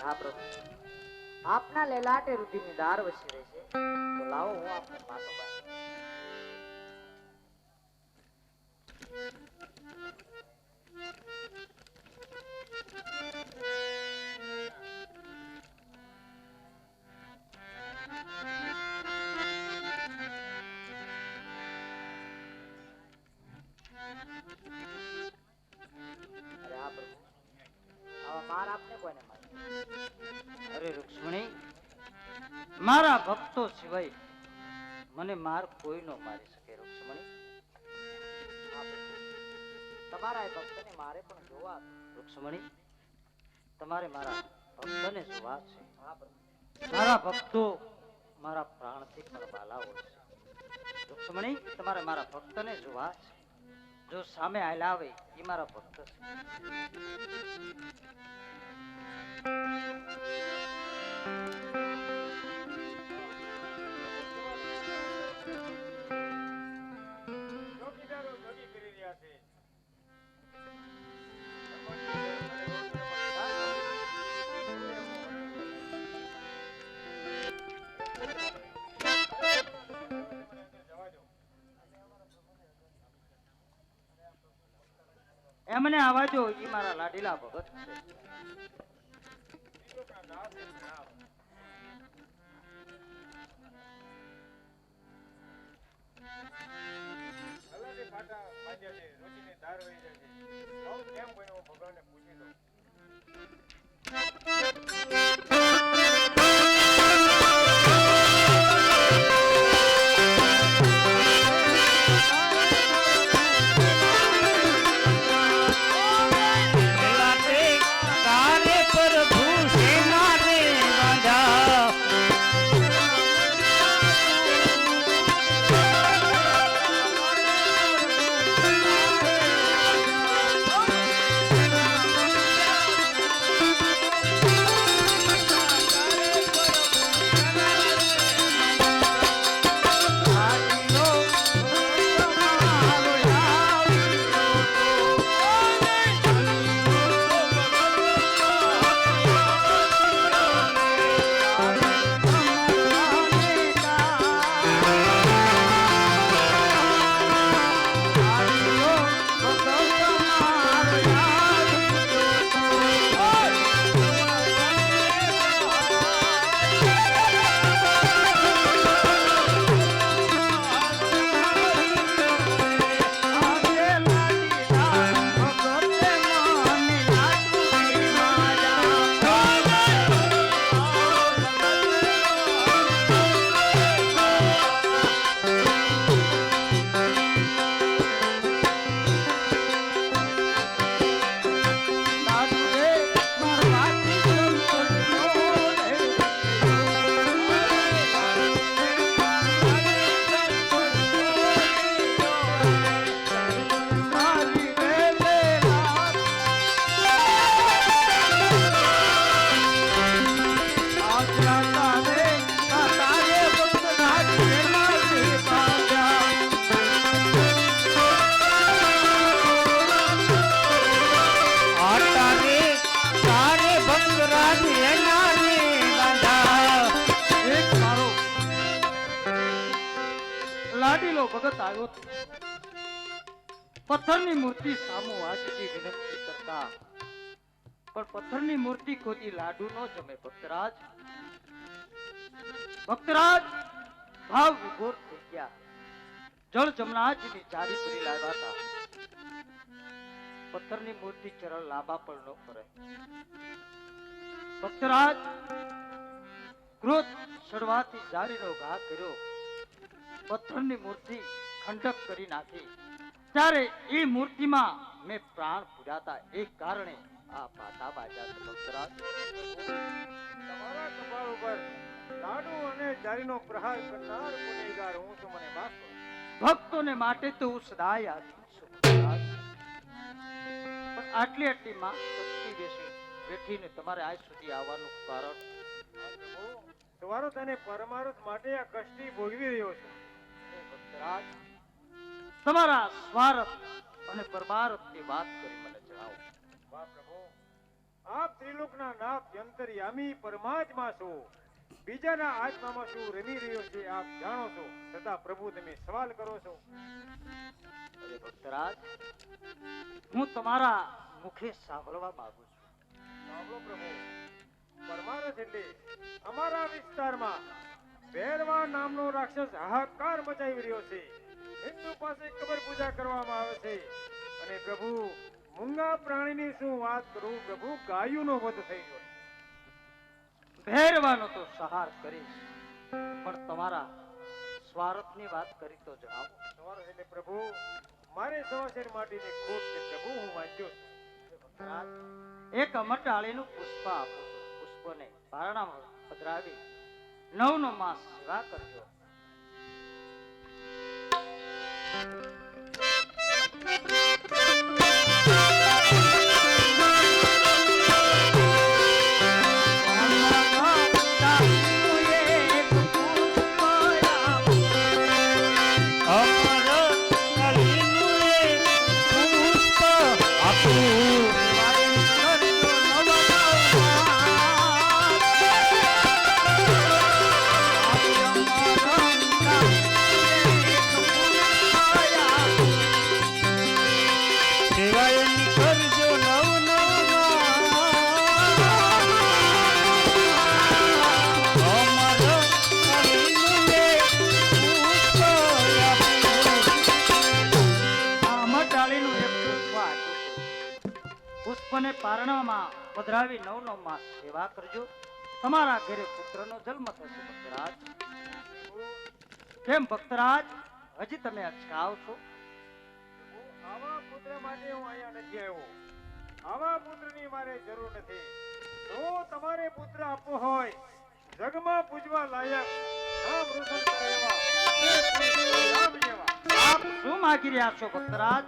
હા પ્રભુ, આપના લેલાટે રુધિરની ધાર વસી રહી છે, તો લાવો હું આપને પાટો બાંધી. અરે હા પ્રભુ, આવા માર આપને કોને મારે? અરે રૂક્ષ્મણી, મારા ભક્તો સિવાય મને માર કોઈ નો મારી શકે. રૂક્ષ્મણી, તમારા એ ભક્તને મારે પણ જોવા. રૂક્ષ્મણી, તમારે મારા ભક્તને જોવા છે. હા પ્રભુ. મારા ભક્તો મારા પ્રાણથી પણ વાલા હોય છે. રૂક્ષ્મણી, તમારે મારા ભક્તને જોવા છે. જો સામે આયલા આવે એ મારા ભક્ત છે. એમને આવા દો, એ મારા લાડીલા ભગત છે. લાડીલો ભગત આવ્યો. પથ્થરની મૂર્તિ સામુ આજથી વિનંતી કરતા, પણ પથ્થરની મૂર્તિ ખોદી લાડુ નો જમે. ભક્તરાજ, ભક્તરાજ ભાવ વિભોર થઈ ગયા. જળ જમનાજીની ચારી પૂરી લાવ્યા હતા. પથ્થરની મૂર્તિ ચરણ લાંબા પણ ન કરે. ભક્તરાજ ક્રોધ સડવાથી જારીનો ઘા કર્યો. પથ્થરની મૂર્તિ ખંડક કરી નાખી. ત્યારે એ મૂર્તિમાં મેં પ્રાણ પૂર્યા હતા. એ કારણે આ પાટા બાજા છે. ભક્તરાજ, તમારા કપાળ ઉપર લાડુ અને જારીનો પ્રહાર કરનાર ગુનેગાર હું છું, મને માફ કરો. ભક્તોને માટે તો હું સદાય આધીન છું. ભક્તરાજ, પણ આટલી આટલી માં કષ્ટી બેઠીને તમારે આજ સુધી આવવાનું કારણ? તમારો તને પરમાર્થ માટે આ કષ્ટી ભોગવી રહ્યો છું. ભક્તરાજ, તમારા સ્વાર્થ અને પરમાર્થની વાત કરી મને જણાવો. વાહ પ્રભુ, આપ ત્રિલોકના નાથ યંતરયામી પરમાત્મા છો. બીજાના આત્મામાં શું રમી રહ્યો છે આપ જાણો છો, છતાં પ્રભુ તમે સવાલ કરો છો. અરે ભક્તરાજ, હું તમારા મુખે સાંભળવા માંગુ છું. સાંભળો પ્રભુ. પરમારથ એટલે અમારા વિસ્તારમાં ભૈરવા નામનો રાક્ષસ હાહાકાર મચાવી રહ્યો છે. હિન્દુ પાસે કબર પૂજા કરવામાં આવે છે. અને પ્રભુ, મૂંગા પ્રાણીની શું વાત કરું પ્રભુ, ગાયુંનો વધ થઈ ગયો. ભેરવાનો તો સહાર કરીશ, પણ તમારા સ્વાર્થની વાત કરી તો જણાવો. સવાર એટલે પ્રભુ, મારે સવાસેર માટીની ખોટ છે પ્રભુ, હું વાંચ્યો છું. ભક્તરાજ, એક અમરડાળીનું પુષ્પ આપો છો. પુષ્પને પારણામાં પધરાવી 9નો માસ સેવા કરજો. પુષ્પને પારણામાં પધરાવી 9નો માસ સેવા કરજો. તમારા ઘરે પુત્રનો જન્મ થશે. ભક્તરાજ, કેમ ભક્તરાજ, હજી તમે અચકાવ છો? આવા પુત્ર માટે હું અહીંયા નથી આવ્યો. આવા પુત્રની મારે જરૂર નથી. જો તમારે પુત્ર આપવો હોય, જગમાં પૂજવા લાયક, નામ રોશન કરે એવા, તે પુત્ર રામ જેવા. આપ શું માગી રહ્યા છો ભક્તરાજ?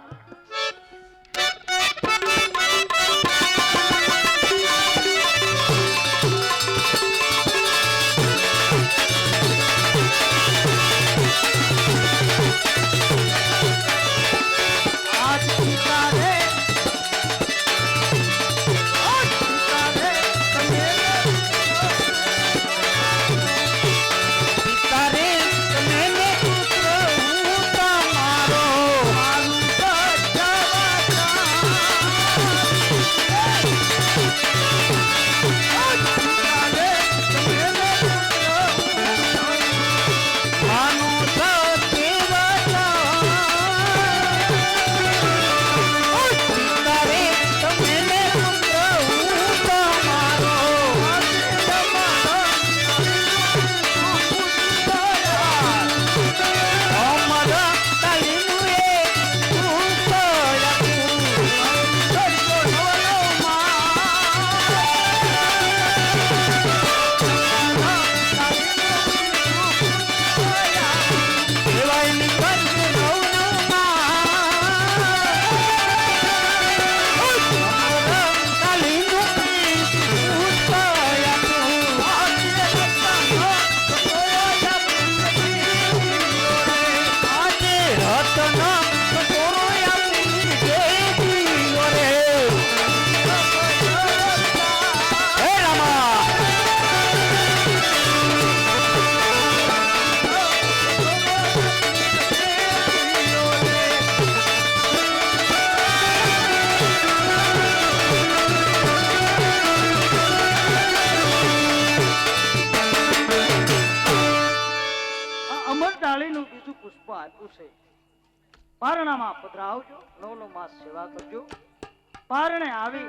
પારણામાં પધરાવજો, 9નો માસ સેવા કરજો. પારણે આવી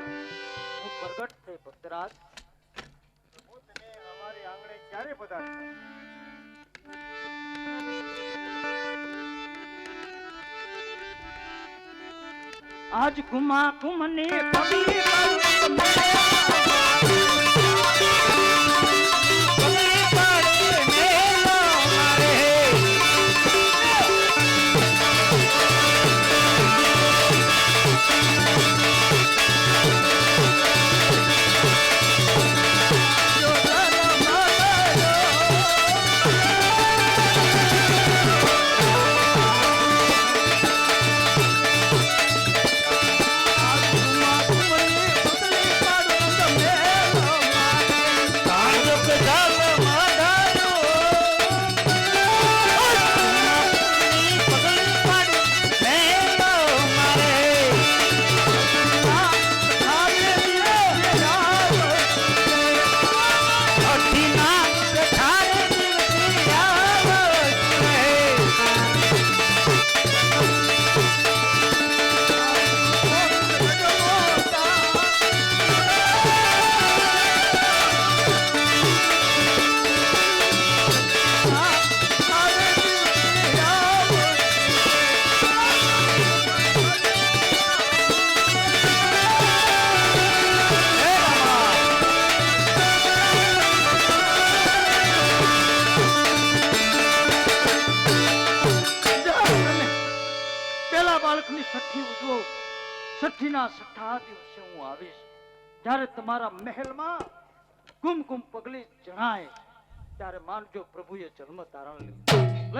હું પ્રગટ થઈ. ભક્તરાજ, પ્રભુ તમે અમારી આંગણે ક્યારે પધારશો? આજ ઘુમા ઘુમને પગલી તમે છઠ્ઠી ઉજવો, છઠ્ઠીના છઠ્ઠા દિવસે હું આવીશ. જ્યારે તમારા મહેલમાં કુમકુમ પગલી જણાય ત્યારે માનજો પ્રભુએ જન્મ તારણ લીધો.